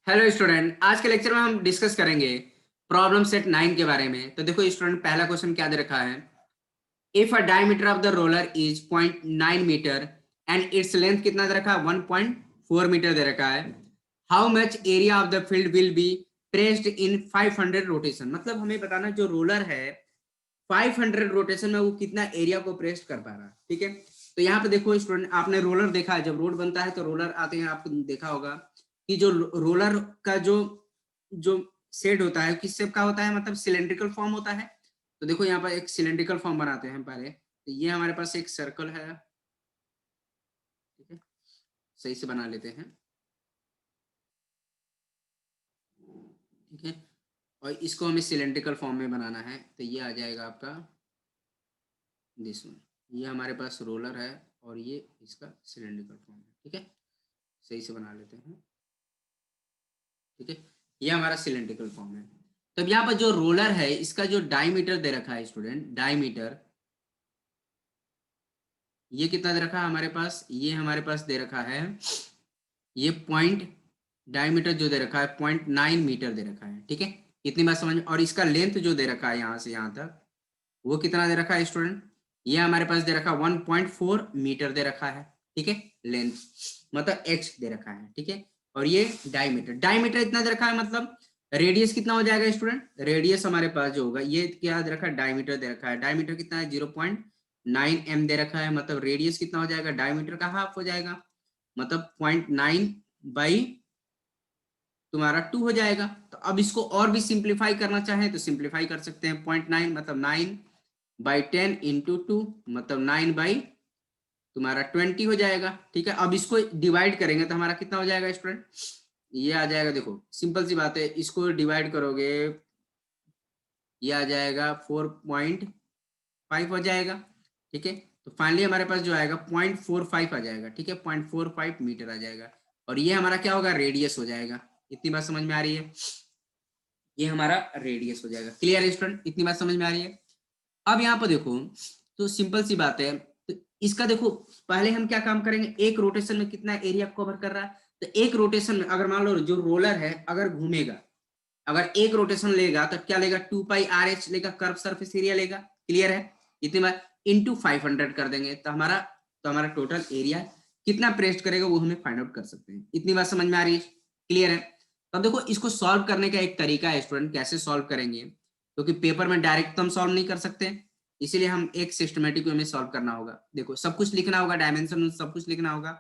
Hello student, आज के lecture में हम डिस्कस करेंगे प्रॉब्लम सेट 9 के बारे में। तो देखो स्टूडेंट, पहला क्वेश्चन क्या दे रखा है। If a diameter of the roller is 0.9 metre and its length कितना दे रखा है, 1.4 मीटर दे रखा है। How much area of the field will be pressed in 500 rotation. मतलब हमें बताना जो रोलर है 500 रोटेशन में वो कितना एरिया को प्रेस्ट कर पा रहा है। ठीक है, तो यहाँ पे देखो स्टूडेंट, आपने रोलर देखा है, जब रोड बनता है तो रोलर आते हैं, आपको देखा होगा कि जो रोलर का जो जो शेड होता है किस शेप का होता है, मतलब सिलेंड्रिकल फॉर्म होता है। तो देखो यहाँ पर एक सिलेंड्रिकल फॉर्म बनाते हैं पहले। तो ये हमारे पास एक सर्कल है, ठीक है, सही से बना लेते हैं। ठीक है, और इसको हमें सिलेंड्रिकल फॉर्म में बनाना है, तो ये आ जाएगा आपका दिस वन। ये हमारे पास रोलर है और ये इसका सिलेंड्रिकल फॉर्म है। ठीक है, सही से बना लेते हैं। ठीक है, ये हमारा सिलेंड्रिकल फॉर्म है। तब यहाँ पर जो रोलर है इसका जो डायमीटर दे रखा है स्टूडेंट, डायमीटर ये कितना दे रखा है हमारे पास, ये हमारे पास दे रखा है, ये पॉइंट डायमीटर जो दे रखा है 0.9 मीटर दे रखा है। ठीक है, इतनी बात समझ में। और इसका लेंथ जो दे रखा है यहाँ से यहाँ तक, वो कितना दे रखा है स्टूडेंट, ये हमारे पास दे रखा है 1.4 मीटर दे रखा है। ठीक है, लेंथ मतलब एक्स दे रखा है। ठीक है, और ये डायमीटर, डायमीटर इतना दे रखा है, मतलब रेडियस कितना हो जाएगा स्टूडेंट, रेडियस हमारे पास जो होगा, ये क्या दे रखा है, डायमीटर दे रखा है। डायमीटर कितना है, 0.9 दे रखा है, मतलब रेडियस कितना हो जाएगा, डायमीटर का हाफ हो जाएगा, मतलब 0.9 बाई तुम्हारा 2 हो जाएगा। तो अब इसको और भी सिंप्लीफाई करना चाहे तो सिंप्लीफाई कर सकते हैं। 0.9 मतलब 9/10 इंटू 2 मतलब 9 बाई तुम्हारा 20 हो जाएगा। ठीक है, अब इसको डिवाइड करेंगे तो हमारा कितना हो जाएगा स्टूडेंट, ये आ जाएगा, देखो सिंपल सी बात है, इसको डिवाइड करोगे ये आ जाएगा 4.5 हो जाएगा। ठीक है, तो फाइनली हमारे पास जो आएगा 0.45 आ जाएगा। ठीक है, 0.45 मीटर आ जाएगा, और ये हमारा क्या होगा, रेडियस हो जाएगा। इतनी बात समझ में आ रही है, ये हमारा रेडियस हो जाएगा। क्लियर है स्टूडेंट, इतनी बात समझ में आ रही है। अब यहाँ पर देखो, तो सिंपल सी बात है, तो इसका देखो पहले हम क्या काम करेंगे, एक रोटेशन में कितना एरिया कवर कर रहा है। तो एक रोटेशन में अगर मान लो जो रोलर है अगर घूमेगा, अगर एक रोटेशन लेगा तो क्या लेगा, 2πRH लेगा, कर्व सरफेस एरिया लेगा। क्लियर है, इतनी बार इंटू 500 कर देंगे तो हमारा टोटल एरिया कितना प्रेस्ट करेगा वो हमें फाइंड आउट कर सकते हैं। इतनी बात समझ में आ रही है, क्लियर है। तो देखो इसको सॉल्व करने का एक तरीका है स्टूडेंट, कैसे सॉल्व करेंगे, क्योंकि पेपर में डायरेक्ट तो हम सॉल्व नहीं कर सकते, इसीलिए हम एक सिस्टमेटिक वे में सॉल्व करना होगा। देखो सब कुछ लिखना होगा, डायमेंशन सब कुछ लिखना होगा।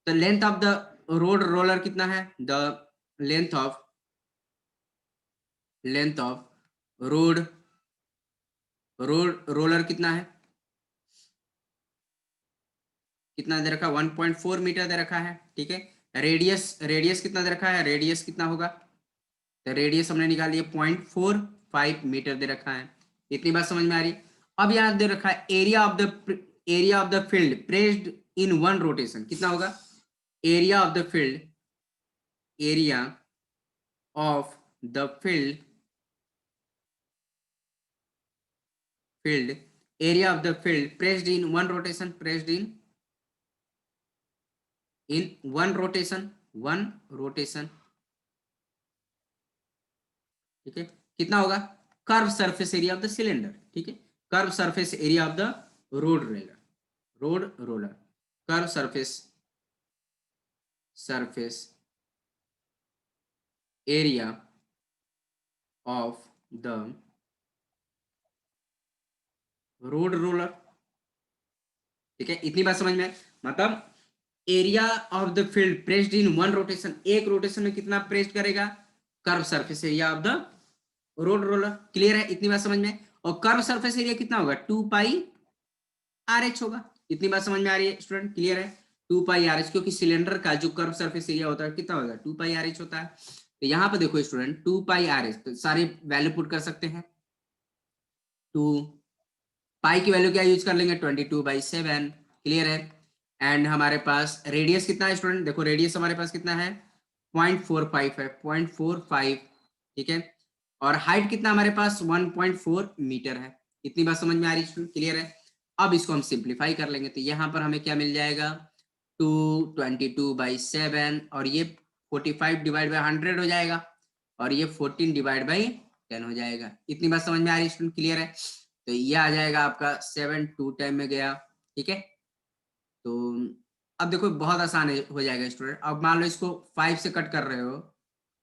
तो length of the road roller कितना है, the length of length of road roller कितना है, कितना दे रखा है, 1.4 मीटर दे रखा है। ठीक है, रेडियस कितना दे रखा है, रेडियस कितना होगा, तो रेडियस हमने निकाल लिया 0.45 मीटर दे रखा है। इतनी बात समझ में आ रही। अब यहाँ दे रखा है area of the field pressed in one rotation, कितना होगा, area of the field area of the field area of the field pressed in one rotation, pressed in one rotation. ठीक है, कितना होगा, curve surface area of the cylinder. ठीक है, curve surface area of the road roller curve surface area of the road roller. ठीक है, इतनी बात समझ में, मतलब area of the field pressed in one rotation, एक रोटेशन में कितना प्रेस्ड करेगा, curve surface area of the road roller. Clear है, इतनी बात समझ में। और कर्व सरफेस एरिया कितना होगा, 2πRH होगा। इतनी बात समझ में आ रही है स्टूडेंट, क्लियर है, 2πRH, क्योंकि सिलेंडर का जो कर्व सरफेस एरिया होता है कितना होगा, 2πRH होता है। तो यहाँ पे देखो स्टूडेंट 2πRH, तो सारे वैल्यू पुट कर सकते हैं। 2 पाई की वैल्यू क्या यूज कर लेंगे, 22/7। क्लियर है, एंड हमारे पास रेडियस कितना है स्टूडेंट, देखो रेडियस हमारे पास कितना है, 0.45 है, 0.45। ठीक है, और हाइट कितना हमारे पास 1.4 मीटर है। इतनी बात समझ में आ रही है स्टूडेंट, क्लियर है। अब इसको हम सिंप्लीफाई कर लेंगे तो यहाँ पर हमें क्या मिल जाएगा, 222/7 और ये 45 डिवाइड बाई 100 हो जाएगा और ये 14 डिवाइड बाई 10 हो जाएगा। इतनी बात समझ में आ रही है स्टूडेंट? क्लियर है? तो ये आ जाएगा आपका 7 2 टाइम में गया। ठीक है, तो अब देखो बहुत आसान हो जाएगा स्टूडेंट। अब मान लो इसको 5 से कट कर रहे हो,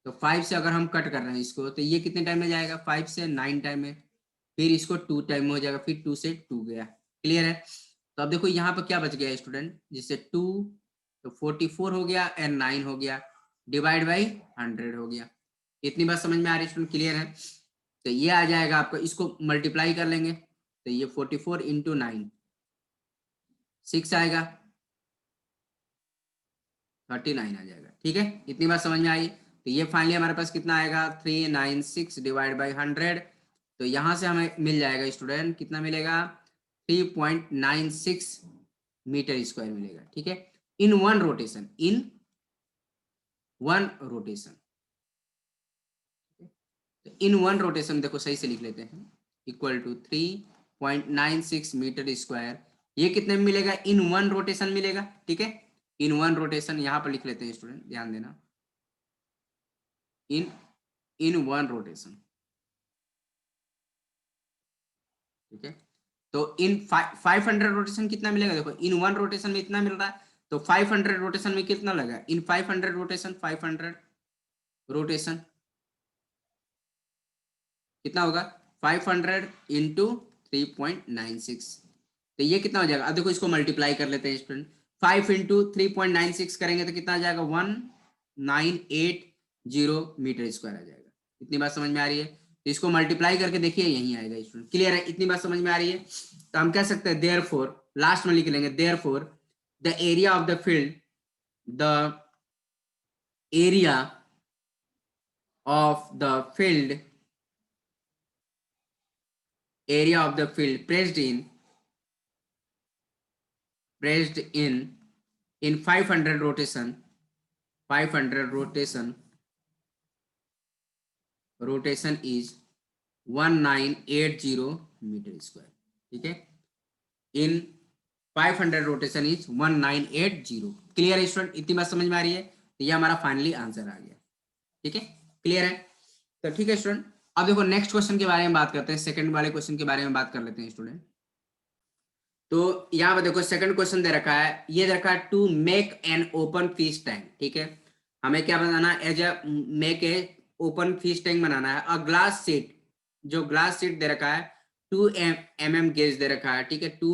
तो 5 से अगर हम कट कर रहे हैं इसको, तो ये कितने टाइम में जाएगा? 5 से 9 टाइम में। फिर इसको 2 टाइम में हो जाएगा, फिर 2 से 2 गया। क्लियर है? तो अब देखो यहाँ पर क्या बच गया स्टूडेंट, जिससे 2 तो 44 हो गया एंड 9 हो गया, डिवाइड बाई 100 हो गया। इतनी बात समझ में आ रही है स्टूडेंट? क्लियर है? तो ये आ जाएगा आपको, इसको मल्टीप्लाई कर लेंगे तो ये 44 इंटू 9 6 आएगा, 39 आ जाएगा। ठीक है, इतनी बात समझ में आई? तो ये फाइनली हमारे पास कितना आएगा? 396 डिवाइड बाई 100। तो यहाँ से हमें मिल जाएगा स्टूडेंट, कितना मिलेगा? 3.96 मीटर स्क्वायर मिलेगा। ठीक है, in one rotation, in one rotation. In one rotation देखो सही से लिख लेते हैं, इक्वल टू 3.96 मीटर स्क्वायर। ये कितने में मिलेगा? इन वन रोटेशन मिलेगा। ठीक है, इन वन रोटेशन यहाँ पर लिख लेते हैं स्टूडेंट, ध्यान देना, इन वन रोटेशन। ठीक है, तो इन 500 रोटेशन कितना मिलेगा? देखो इन वन रोटेशन में इतना मिल रहा है, तो 500 रोटेशन में कितना लगा? इन 500 रोटेशन, 500 रोटेशन कितना होगा? 500 इंटू 3.96। तो ये कितना हो जाएगा? अब देखो इसको मल्टीप्लाई कर लेते हैं स्टूडेंट। 5 इंटू 3.96 करेंगे तो कितना आ जाएगा? 1980 मीटर स्क्वायर आ जाएगा। इतनी बात समझ में आ रही है? तो इसको मल्टीप्लाई करके देखिए, यही आएगा स्टूडेंट। क्लियर है? इतनी बात समझ में आ रही है? तो हम कह सकते हैं देयरफॉर, लास्ट में लिख लेंगे therefore the area of the field, the area of the field, area of the field pressed in 500 rotation, 500 rotation is 1980 metre square. ठीक है, इन 500 रोटेशन इज 1980। Clear student? इतनी बात समझ में आ रही है? तो ये हमारा फाइनली आंसर आ गया। ठीक है, क्लियर है? तो ठीक है स्टूडेंट, अब देखो नेक्स्ट क्वेश्चन के बारे में बात करते हैं, सेकंड वाले क्वेश्चन के बारे में बात कर लेते हैं स्टूडेंट। तो यहाँ पर देखो सेकंड क्वेश्चन दे रखा है, ये दे रखा है to make an open fish tank. ठीक है, हमें क्या बनाना है? As a make a open fish tank बनाना है। अ ग्लास सीट, जो ग्लास सीट दे रखा है 2 mm गेज दे रखा है। ठीक है, 2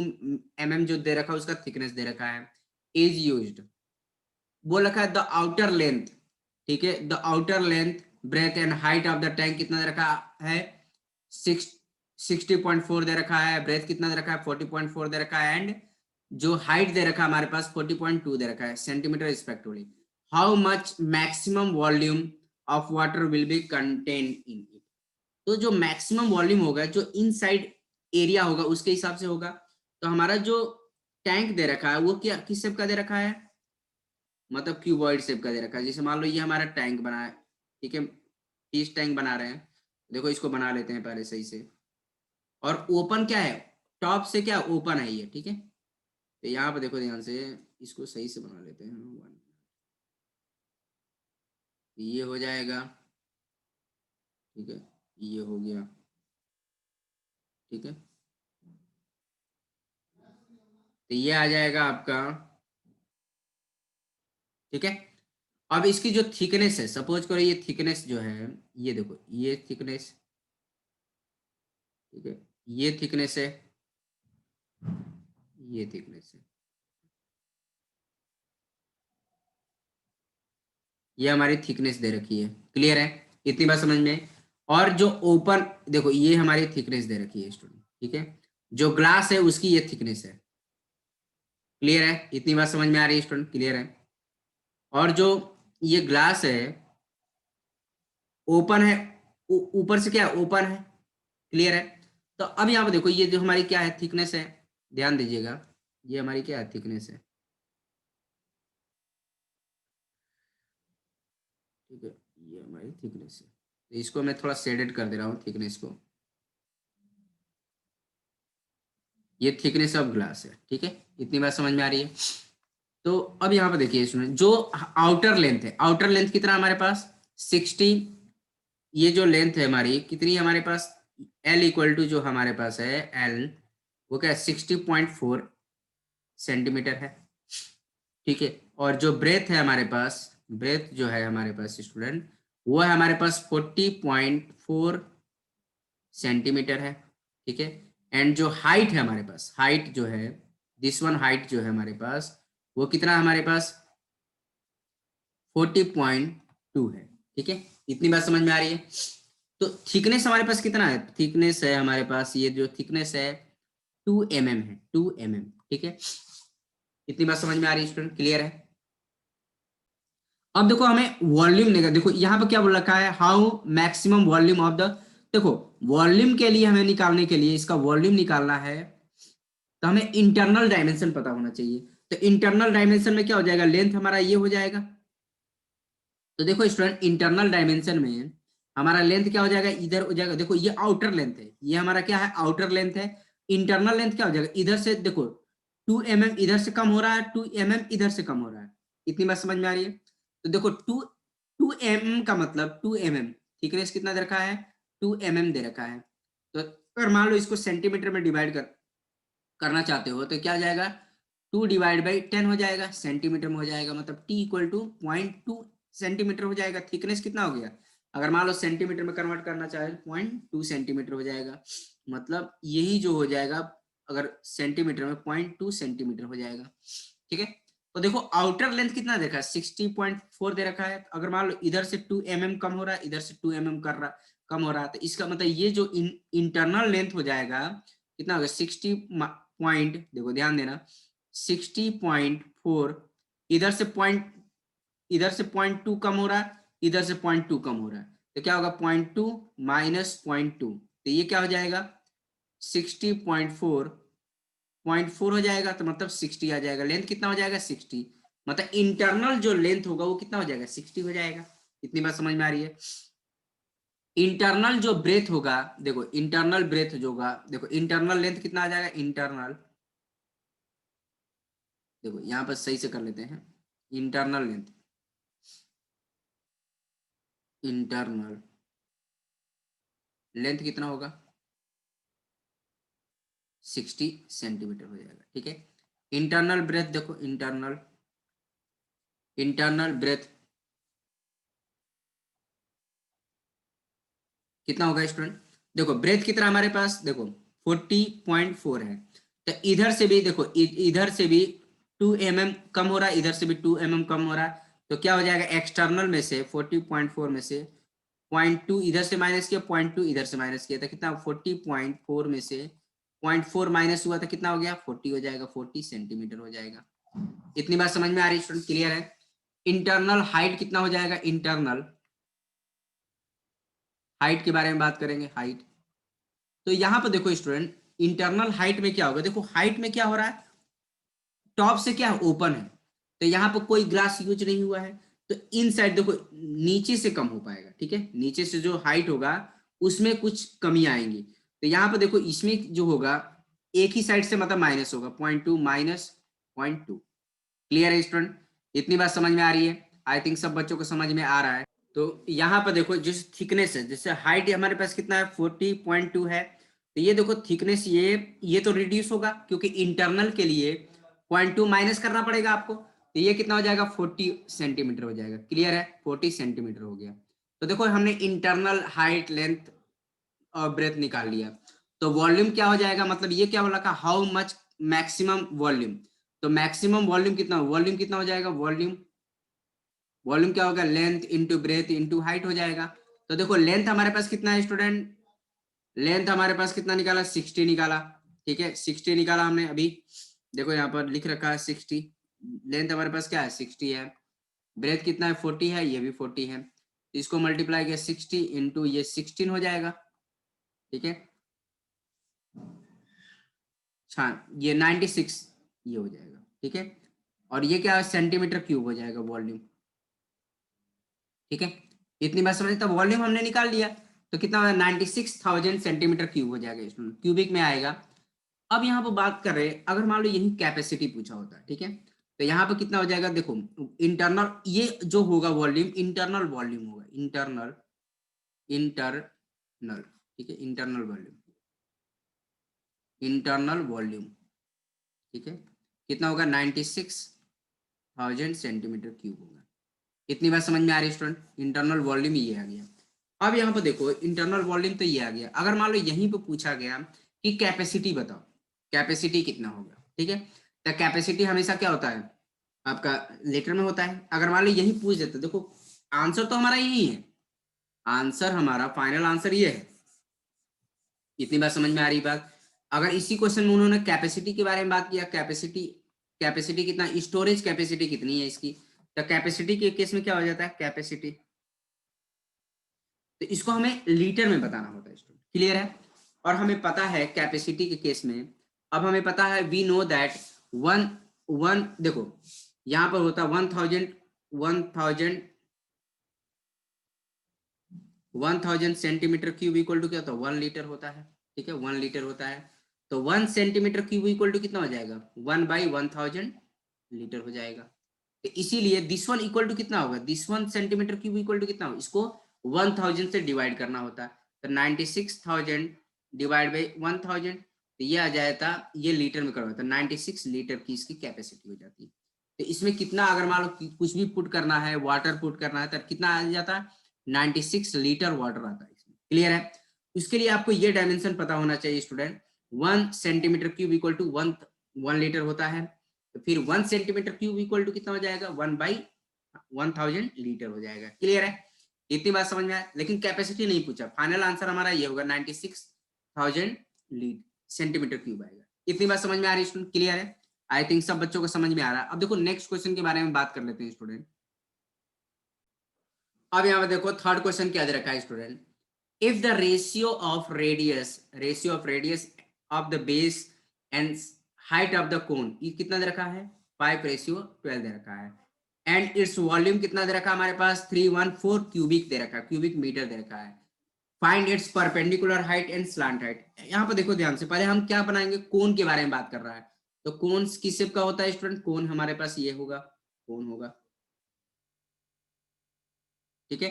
mm जो दे रखा है उसका थिकनेस दे रखा है, इज यूज्ड, बोल रखा है द आउटर लेंथ। ठीक है, the outer length, breadth and height of the tank कितना दे रखा है? 60.4 दे रखा है। ब्रेथ कितना दे रखा है? 40.4 दे रखा है। एंड जो हाइट दे रखा है हमारे पास 40.2 दे रखा है centimetre respectively. How much maximum volume of water will be contain in it. तो जो मैक्सिमम वॉल्यूम होगा, जो इनसाइड एरिया होगा, उसके हिसाब से होगा। तो हमारा जो टैंक दे रखा है वो क्या, किस शेप का दे रखा है? मतलब क्यूबॉइड शेप का दे रखा है। जैसे मान लो ये हमारा टैंक बना है। ठीक है, फिश टैंक बना रहे हैं। देखो इसको बना लेते हैं पहले सही से। और ओपन क्या है? टॉप से क्या ओपन है ये। ठीक है, तो यहाँ पे देखो ध्यान से, इसको सही से बना लेते हैं। ये हो जाएगा। ठीक है, ये हो गया। ठीक है, तो ये आ जाएगा आपका। ठीक है, अब इसकी जो थिकनेस है, सपोज करो ये थिकनेस जो है, ये देखो ये थिकनेस। ठीक है, ये थिकनेस है, ये थिकनेस है, ये हमारी थिकनेस दे रखी है। क्लियर है? इतनी बात समझ में? और जो ओपन, देखो ये हमारी थिकनेस दे रखी है स्टूडेंट। ठीक है, जो ग्लास है उसकी ये थिकनेस है। क्लियर है? इतनी बात समझ में आ रही है स्टूडेंट? क्लियर है? और जो ये ग्लास है ओपन है, ऊपर से क्या ओपन है। क्लियर है? तो अब यहाँ पे देखो ये जो हमारी क्या है, थिकनेस है। ध्यान दीजिएगा, ये हमारी क्या है, थिकनेस है। ठीक है, ये हमारी थिकनेस है। तो इसको मैं थोड़ा शेडेड कर दे रहा हूँ थिकनेस को। ये थिकनेस ऑफ ग्लास है। ठीक है, इतनी बात समझ में आ रही है? तो अब यहाँ पे देखिए इसमें जो आउटर लेंथ है, आउटर लेंथ कितना हमारे पास 60, ये जो लेंथ है हमारी कितनी है हमारे पास, एल इक्वल टू जो हमारे पास है एल, वो क्या है 60.4 सेंटीमीटर है, ठीक है। और जो ब्रेथ है हमारे पास, ब्रेथ जो है हमारे पास स्टूडेंट, वो है हमारे पास 40.4 सेंटीमीटर है, ठीक है। एंड जो हाइट है हमारे पास, हाइट जो है दिस वन, हाइट जो है हमारे पास वो कितना है हमारे पास 40.2 है, ठीक है। इतनी बात समझ में आ रही है। तो थिकनेस हमारे पास कितना है, थिकनेस है हमारे पास, ये जो थिकनेस है 2 mm है, 2 mm, ठीक है। इतनी बात समझ में आ रही है स्टूडेंट, क्लियर है। अब देखो हमें वॉल्यूम निकाल, देखो यहाँ पे क्या बोल रखा है, how maximum volume of the, देखो वॉल्यूम के लिए हमें निकालने के लिए, इसका वॉल्यूम निकालना है तो हमें इंटरनल डायमेंशन पता होना चाहिए। तो इंटरनल डायमेंशन में क्या हो जाएगा, लेंथ हमारा ये हो जाएगा। तो देखो स्टूडेंट इंटरनल डायमेंशन में हमारा लेंथ क्या हो जाएगा, इधर हो जाएगा, देखो ये आउटर लेंथ है, ये हमारा क्या है आउटर लेंथ है। इंटरनल लेंथ क्या हो जाएगा, इधर से देखो 2 mm इधर से कम हो रहा है, 2 mm इधर से कम हो रहा है। इतनी बात समझ में आ रही है। तो देखो 2 mm का मतलब 2 mm, थिकनेस कितना दे रखा है 2 mm दे रखा है। तो अगर मान लो इसको सेंटीमीटर में डिवाइड करना चाहते हो तो क्या हो जाएगा, 2/10 हो जाएगा, सेंटीमीटर में हो जाएगा, मतलब t इक्वल टू 0.2 सेंटीमीटर हो जाएगा। थिकनेस कितना हो गया, अगर मान लो सेंटीमीटर में कन्वर्ट करना चाहे 0.2 सेंटीमीटर हो जाएगा, मतलब यही जो हो जाएगा, अगर सेंटीमीटर में 0.2 सेंटीमीटर हो जाएगा, ठीक है। तो देखो आउटर लेंथ कितना देखा है 60.4 दे रखा है, अगर मान लो इधर से 2 mm कम हो रहा है, इधर से 2 mm कम हो रहा है, तो इसका मतलब ये जो इंटरनल लेंथ हो जाएगा कितना होगा 60 पॉइंट, देखो ध्यान देना 60.4, इधर से पॉइंट, इधर से 0.2 कम हो रहा है, इधर से 0.2 कम हो रहा है, तो क्या होगा 0.2 माइनस 0.2, तो ये क्या हो जाएगा 60.4, 0.4 हो जाएगा, तो मतलब 60 आ जाएगा। लेंथ कितना हो जाएगा 60, मतलब इंटरनल जो लेंथ होगा वो कितना हो जाएगा 60 हो जाएगा। इतनी बात समझ में आ रही है। इंटरनल जो ब्रेथ होगा, देखो इंटरनल ब्रेथ जो होगा, देखो इंटरनल लेंथ कितना आ जाएगा, इंटरनल, देखो यहाँ पर सही से कर लेते हैं, इंटरनल लेंथ, इंटरनल लेंथ कितना होगा 60 सेंटीमीटर हो जाएगा, ठीक है। इंटरनल ब्रेथ देखो, इंटरनल, इंटरनल ब्रेथ कितना होगा स्टूडेंट, देखो ब्रेथ कितना हमारे पास, देखो 40.4 है, तो इधर से भी देखो इधर से भी 2 mm कम हो रहा है, इधर से भी 2 mm कम हो रहा है, तो क्या हो जाएगा एक्सटर्नल में से 40.4 में से 0.2 इधर से माइनस किया, 0.2 इधर से माइनस किया, था कितना 40.4 में से 0.4 माइनस हुआ था कितना हो गया 40 हो जाएगा, 40 सेंटीमीटर हो जाएगा। इतनी बात समझ में आ रही है स्टूडेंट, क्लियर है। इंटरनल हाइट कितना हो जाएगा, इंटरनल हाइट के बारे में बात करेंगे, हाइट। तो यहाँ पर देखो स्टूडेंट इंटरनल हाइट में क्या होगा, देखो हाइट में क्या हो रहा है, टॉप से क्या ओपन है, तो यहाँ पर कोई ग्लास यूज नहीं हुआ है, तो इन साइड देखो नीचे से कम हो पाएगा, ठीक है। नीचे से जो हाइट होगा उसमें कुछ कमी आएंगी, तो यहाँ पर देखो इसमें जो होगा एक ही साइड से मतलब माइनस होगा 0.2 माइनस 0.2। क्लियर है स्टूडेंट, इतनी बात समझ में आ रही है, आई थिंक सब बच्चों को समझ में आ रहा है। तो यहाँ पर देखो जिस थिकनेस है, जैसे हाइट हमारे पास कितना है 40.2 है, तो ये देखो थिकनेस ये तो रिड्यूस होगा क्योंकि इंटरनल के लिए 0.2 माइनस करना पड़ेगा आपको, तो ये कितना हो जाएगा 40 सेंटीमीटर हो जाएगा। क्लियर है, 40 सेंटीमीटर हो गया। तो देखो हमने इंटरनल हाइट लेंथ और ब्रेथ निकाल लिया। तो वॉल्यूम क्या हो जाएगा, मतलब ये क्या बोला का हाउ मच मैक्सिमम वॉल्यूम, तो मैक्सिमम वॉल्यूम कितना, वॉल्यूम कितना हो जाएगा, वॉल्यूम, वॉल्यूम क्या होगा length into breadth into height हो जाएगा। तो देखो लेंथ हमारे पास कितना है स्टूडेंट, लेंथ हमारे पास कितना निकाला 60 निकाला, ठीक है 60 निकाला हमने अभी, देखो यहाँ पर लिख रखा है 60, लेंथ हमारे पास क्या है 60 है, ब्रेथ कितना है 40 है, ये भी 40 है, इसको मल्टीप्लाई किया 60 इंटू ये 16 हो जाएगा, ठीक है। ये 96 ये हो जाएगा, ठीक है। और ये क्या है सेंटीमीटर क्यूब हो जाएगा वॉल्यूम, ठीक है। इतनी बात समझ, तब वॉल्यूम हमने निकाल लिया, तो कितना होगा 96,000 सेंटीमीटर क्यूब हो जाएगा स्टूडेंट, क्यूबिक में आएगा। अब यहाँ पर बात कर रहे हैं अगर मान लो यही कैपेसिटी पूछा होता है, ठीक है, तो यहाँ पे कितना हो जाएगा, देखो इंटरनल, ये जो होगा वॉल्यूम इंटरनल वॉल्यूम होगा, इंटरनल इंटरनल ठीक है, इंटरनल वॉल्यूम, इंटरनल वॉल्यूम ठीक है, कितना होगा 96,000 सेंटीमीटर क्यूब होगा। इतनी बात समझ में आ रही है स्टूडेंट? इंटरनल वॉल्यूम ये आ गया। अब यहाँ पे देखो इंटरनल वॉल्यूम तो ये आ गया, अगर मान लो यहीं पे पूछा गया कि कैपेसिटी बताओ, कैपेसिटी कितना होगा, ठीक है, तो कैपेसिटी हमेशा क्या होता है आपका लेटर में होता है। अगर मान लो यही पूछ देते, देखो आंसर तो हमारा यही है, आंसर हमारा फाइनल आंसर ये है। इतनी बात समझ में आ रही बात? अगर इसी क्वेश्चन में उन्होंने कैपेसिटी के बारे में बात किया, कैपेसिटी, कैपेसिटी कितना, स्टोरेज कैपेसिटी कितनी है इसकी, तो कैपेसिटी के केस में क्या हो जाता है कैपेसिटी, तो इसको हमें लीटर में बताना होता है स्टूडेंट, क्लियर है? और हमें पता है कैपेसिटी के केस में, अब हमें पता है we know that one one देखो यहाँ पर होता 1000 सेंटीमीटर क्यूब इक्वल टू क्या होता है 1 लीटर होता है, ठीक है 1 लीटर होता है। तो 1 सेंटीमीटर क्यूब इक्वल टू कितना हो जाएगा 1/1000 लीटर हो जाएगा। तो इसीलिए दिस वन इक्वल टू कितना होगा, this 1 centimetre cube equal to कितना होगा, इसको 1000 से डिवाइड करना होता है, तो 96,000 डिवाइड बाई 1000, तो ये आ जाता, ये लीटर में करवाता, 96 लीटर की इसकी कैपेसिटी हो जाती है। तो इसमें कितना अगर मान लो कुछ भी पुट करना है, वाटर पुट करना है, तो कितना आ जाता है 96 लीटर वाटर आता है इसमें, क्लियर है? उसके लिए आपको ये डायमेंशन पता होना चाहिए student, 1 centimetre cube equal to 1 litre होता है, तो फिर 1 सेंटीमीटर क्यूब इक्वल टू कितना हो जाएगा 1/1000 लीटर हो जाएगा, क्लियर है? इतनी बात समझ में आया? लेकिन कैपेसिटी नहीं पूछा, फाइनल आंसर हमारा ये होगा 96,000 सेंटीमीटर क्यूब आएगा। इतनी बात समझ में आ रही है स्टूडेंट, क्लियर है? आई थिंक सब बच्चों को समझ में आ रहा है। अब देखो नेक्स्ट क्वेश्चन के बारे में बात कर लेते हैं स्टूडेंट। अब यहाँ पे देखो थर्ड क्वेश्चन क्या दे रखा है student, if the ratio of radius of the base and height of the कोन, ये कितना दे रखा है 5:12 दे रखा है, एंड इट्स वॉल्यूम कितना दे रखा है हमारे पास 314 क्यूबिक दे रखा है, क्यूबिक मीटर दे रखा है, find its perpendicular height and slant height. यहाँ पर देखो ध्यान से, पहले हम क्या बनाएंगे, कोन के बारे में बात कर रहा है, तो कोन किस शेप का होता है स्टूडेंट, कोन हमारे पास ये होगा, कोन होगा, ठीक है,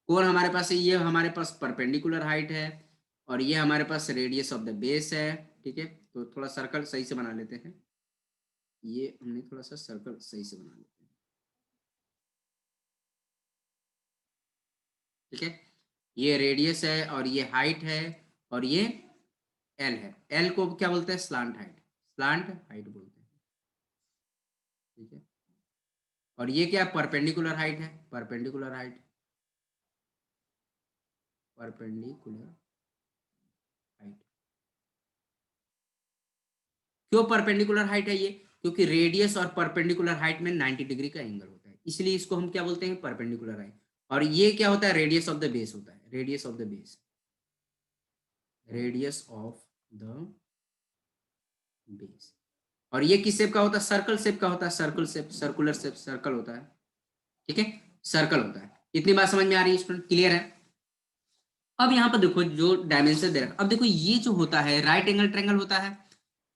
कोण हमारे पास ये हमारे पास परपेंडिकुलर हाइट है, और ये हमारे पास रेडियस ऑफ द बेस है, ठीक है। तो थोड़ा सर्कल सही से बना लेते हैं, ये हमने थोड़ा सा सर्कल सही से बना लेते हैं, ठीक है, ये रेडियस है और ये हाइट है और ये एल है, एल को क्या बोलते हैं स्लांट हाइट, स्लांट हाइट बोलते हैं, ठीक है। और ये क्या परपेंडिकुलर हाइट है, परपेंडिकुलर हाइट, परपेंडिकुलर हाइट, क्यों परपेंडिकुलर हाइट है ये, क्योंकि रेडियस और परपेंडिकुलर हाइट में 90 डिग्री का एंगल होता है, इसलिए इसको हम क्या बोलते हैं परपेंडिकुलर हाइट। और ये क्या होता है रेडियस ऑफ द बेस होता है, radius of the base, radius of the base. और ये किस शेप का होता है, सर्कल शेप का होता है, circle shape, circular shape, circle होता है, ठीक है, सर्कल होता है। इतनी बात समझ में आ रही है स्टूडेंट, क्लियर है? अब यहाँ पर देखो जो डायमेंशन दे रखा, अब देखो ये जो होता है राइट एंगल ट्रायंगल होता है,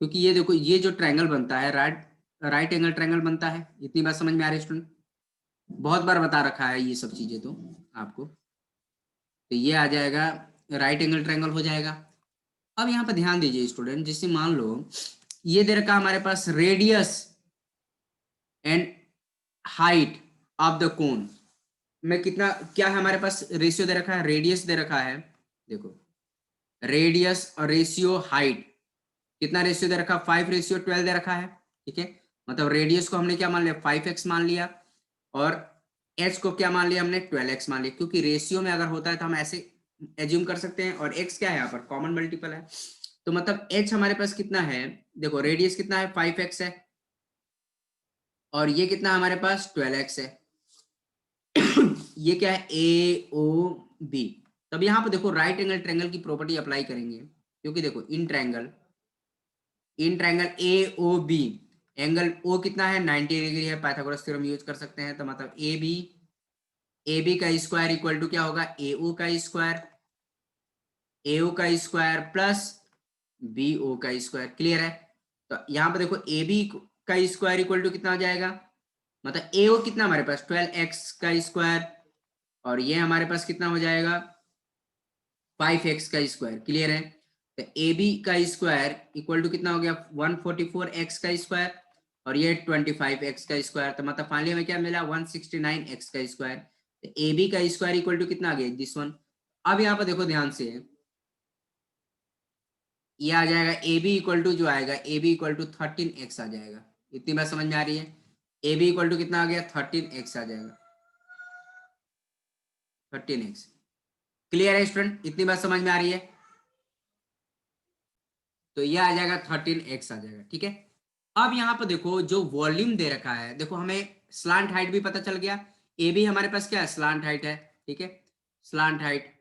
क्योंकि ये देखो ये जो ट्रायंगल बनता है राइट एंगल ट्रायंगल बनता है। इतनी बात समझ में आ रही है स्टूडेंट? बहुत बार बता रखा है ये सब चीजें तो आपको, तो ये आ जाएगा राइट एंगल ट्रायंगल हो जाएगा। अब यहाँ पर ध्यान दीजिए स्टूडेंट, जैसे मान लो ये दे रखा हमारे पास radius and height of the cone में कितना क्या है हमारे पास रेशियो दे रखा है, रेडियस दे रखा है, देखो रेडियस और रेशियो हाइट कितना रेशियो दे रखा 5:12 दे रखा है, ठीक है। मतलब रेडियस को हमने क्या मान लिया 5x मान लिया, और h को क्या मान लिया हमने 12x मान लिया, क्योंकि रेशियो में अगर होता है तो हम ऐसे एज्यूम कर सकते हैं, और x क्या है यहाँ पर कॉमन मल्टीपल है, तो मतलब h हमारे पास कितना है, देखो रेडियस कितना है 5x है, और ये कितना हमारे पास 12x है ये क्या है ए ओ बी। तब यहाँ पे देखो राइट एंगल ट्रायंगल की प्रॉपर्टी अप्लाई करेंगे, क्योंकि देखो in triangle A O B angle O कितना है 90 डिग्री है, पाइथागोरस थ्योरम यूज कर सकते हैं, तो मतलब ए बी का स्क्वायर इक्वल टू क्या होगा ए ओ का स्क्वायर, ए ओ का स्क्वायर प्लस बी ओ का स्क्वायर, क्लियर है? तो यहाँ पे देखो का स्क्वायर इक्वल टू कितना हो जाएगा, मतलब ए ओ कितना हमारे पास 12x का स्क्वायर, और ये हमारे पास कितना हो जाएगा 5x का स्क्वायर। क्लियर है? तो ए बी का स्क्वायर इक्वल टू कितना हो गया 144x का स्क्वायर, और ये 25x का स्क्वायर। तो मतलब फाइनली हमें क्या मिला 169x का स्क्वायर। तो ए बी का स्क्वायर इक्वल टू कितना आ गया दिस वन। अब यहाँ पर देखो ध्यान से, ये आ जाएगा ए बी इक्वल टू जो आएगा A B equal to 13x आ जाएगा। इतनी बात समझ में आ रही है? ए बी इक्वल टू कितना आ गया 13x आ जाएगा, 13x। क्लियर है स्टूडेंट? इतनी बात समझ में आ रही है? तो ये आ जाएगा 13x आ जाएगा। ठीक है, अब यहाँ पर देखो जो वॉल्यूम दे रखा है, देखो हमें स्लांट हाइट भी पता चल गया, ए बी हमारे पास क्या है स्लांट हाइट है। ठीक है, slant height,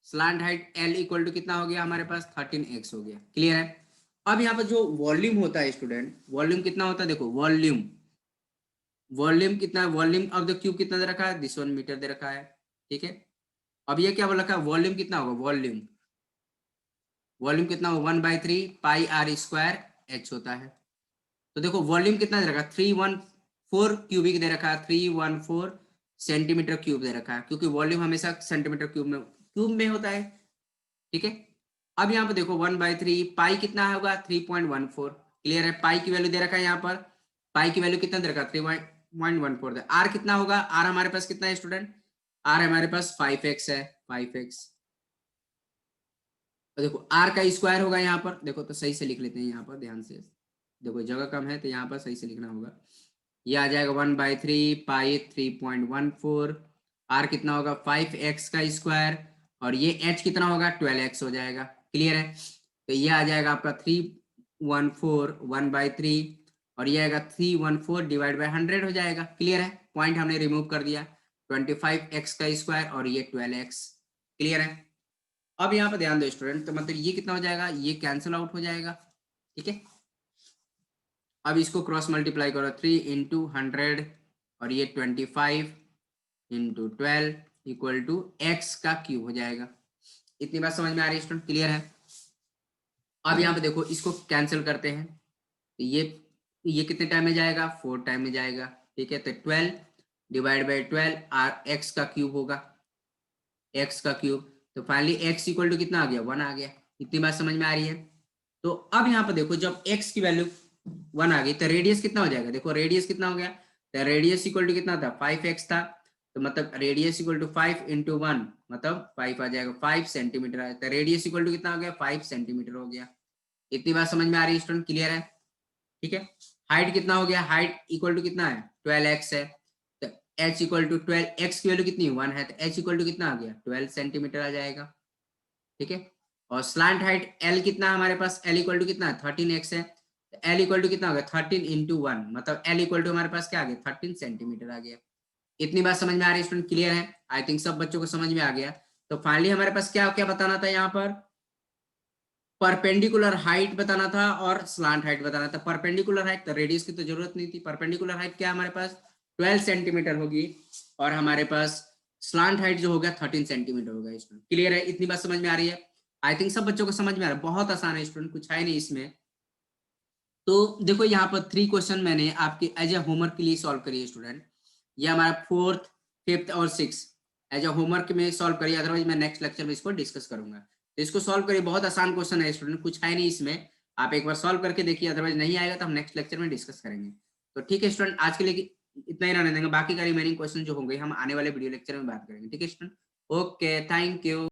slant height L equal to कितना हो गया हमारे पास 13x हो गया। क्लियर है? अब यहाँ पर जो वॉल्यूम होता है स्टूडेंट, वॉल्यूम कितना होता है, देखो वॉल्यूम, वॉल्यूम कितना है, वॉल्यूम ऑफ द क्यूब कितना दे रखा है, दिस 1 मीटर दे रखा है। ठीक है, अब ये क्या बोल रखा है, वॉल्यूम कितना होगा, वॉल्यूम, वॉल्यूम कितना होगा 1/3 पाई आर स्क्वायर एच होता है। तो देखो वॉल्यूम कितना दे रखा है 314 क्यूबिक दे रखा है, 314 सेंटीमीटर क्यूब दे रखा है, क्योंकि वॉल्यूम हमेशा सेंटीमीटर क्यूब में होता है। ठीक है, अब यहाँ पे देखो 1/3 पाई कितना होगा 3.14। क्लियर है? पाई की वैल्यू दे रखा है यहाँ पर, पाई की वैल्यू कितना दे रखा है 3.14। आर कितना होगा, आर हमारे पास कितना है स्टूडेंट, आर हमारे पास 5x है, 5x। तो देखो आर का स्क्वायर होगा यहाँ पर, देखो तो सही से लिख लेते हैं यहाँ पर ध्यान से, देखो जगह कम है तो यहाँ पर सही से लिखना होगा। ये आ जाएगा 1/3 पाई 3.14, आर कितना होगा 5x का स्क्वायर, और ये h कितना होगा 12x हो जाएगा। क्लियर है? तो ये आ जाएगा आपका 314 1/3, और ये आएगा 314 डिवाइड बाई 100 हो जाएगा। क्लियर है? पॉइंट हमने रिमूव कर दिया, 25x का स्क्वायर और ये 12x। क्लियर है? अब यहाँ पर ध्यान दो स्टूडेंट, तो मतलब ये कितना हो जाएगा, ये कैंसिल आउट हो जाएगा। ठीक है, अब इसको क्रॉस मल्टीप्लाई करो 3 इंटू 100 और ये 25 इंटू 12 इक्वल टू एक्स का क्यूब हो जाएगा। इतनी बात समझ में आ रही है स्टूडेंट? क्लियर है? अब यहाँ पे देखो इसको कैंसिल करते हैं, तो ये कितने टाइम में जाएगा 4 टाइम में जाएगा। ठीक है, तो 12 डिवाइड बाई 12 आर एक्स का क्यूब होगा, एक्स का क्यूब। तो फाइनली एक्स इक्वल टू कितना आ गया 1 आ गया। इतनी बात समझ में आ रही है? तो अब यहाँ पर देखो जब एक्स की वैल्यू 1 आ गई तो रेडियस कितना हो जाएगा, देखो रेडियस कितना हो गया, तो रेडियस इक्वल टू कितना था 5x था, तो मतलब रेडियस इक्वल टू 5 इंटू 1 मतलब 5 आ जाएगा, 5 सेंटीमीटर आया, तो रेडियस इक्वल टू कितना हो गया 5 सेंटीमीटर हो गया। इतनी बात समझ में आ रही है स्टूडेंट? क्लियर है? ठीक है, हाइट कितना हो गया, हाइट इक्वल टू कितना है 12x है, तो h इक्वल टू 12, x की वैल्यू कितनी 1 है, तो h इक्वल टू कितना आ गया 12 सेंटीमीटर आ जाएगा। ठीक है, और स्लांट हाइट L कितना है हमारे पास, L इक्वल टू कितना है 13x है, तो L इक्वल टू कितना हो गया 13 इंटू 1 मतलब L इक्वल टू हमारे पास क्या आ गया 13 सेंटीमीटर आ गया। इतनी बात समझ में आ रही है स्टूडेंट? क्लियर है? आई थिंक सब बच्चों को समझ में आ गया। तो फाइनली हमारे पास क्या क्या बताना था यहाँ पर, परपेंडिकुलर हाइट बताना था और स्लांट हाइट बताना था। परपेंडिकुलर हाइट तो रेडियस की तो जरूरत नहीं थी, परपेंडिकुलर हाइट क्या हमारे पास 12 सेंटीमीटर होगी, और हमारे पास स्लांट हाइट जो होगा 13 सेंटीमीटर होगा। स्टूडेंट क्लियर है? इतनी बात समझ में आ रही है? आई थिंक सब बच्चों को समझ में आ रहा है, बहुत आसान है स्टूडेंट, कुछ है नहीं इसमें। तो देखो यहाँ पर 3 क्वेश्चन मैंने आपके एज ए होमवर्क के लिए सॉल्व करिए स्टूडेंट। ये हमारा 4th 5th और 6th एज ए होमवर्क में सॉल्व करिए, अदरवाइज मैं नेक्स्ट लेक्चर में इसको डिस्कस करूंगा। तो इसको सॉल्व करिए, बहुत आसान क्वेश्चन है स्टूडेंट, कुछ है नहीं इसमें, आप एक बार सॉल्व करके देखिए, अदरवाइज नहीं आएगा तो हम नेक्स्ट लेक्चर में डिस्कस करेंगे। तो ठीक है स्टूडेंट, आज के लिए इतना ही रहने देंगे, बाकी का रिमेनिंग क्वेश्चन जो होंगे हम आने वाले वीडियो लेक्चर में बात करेंगे। ठीक है स्टूडेंट, ओके, थैंक यू।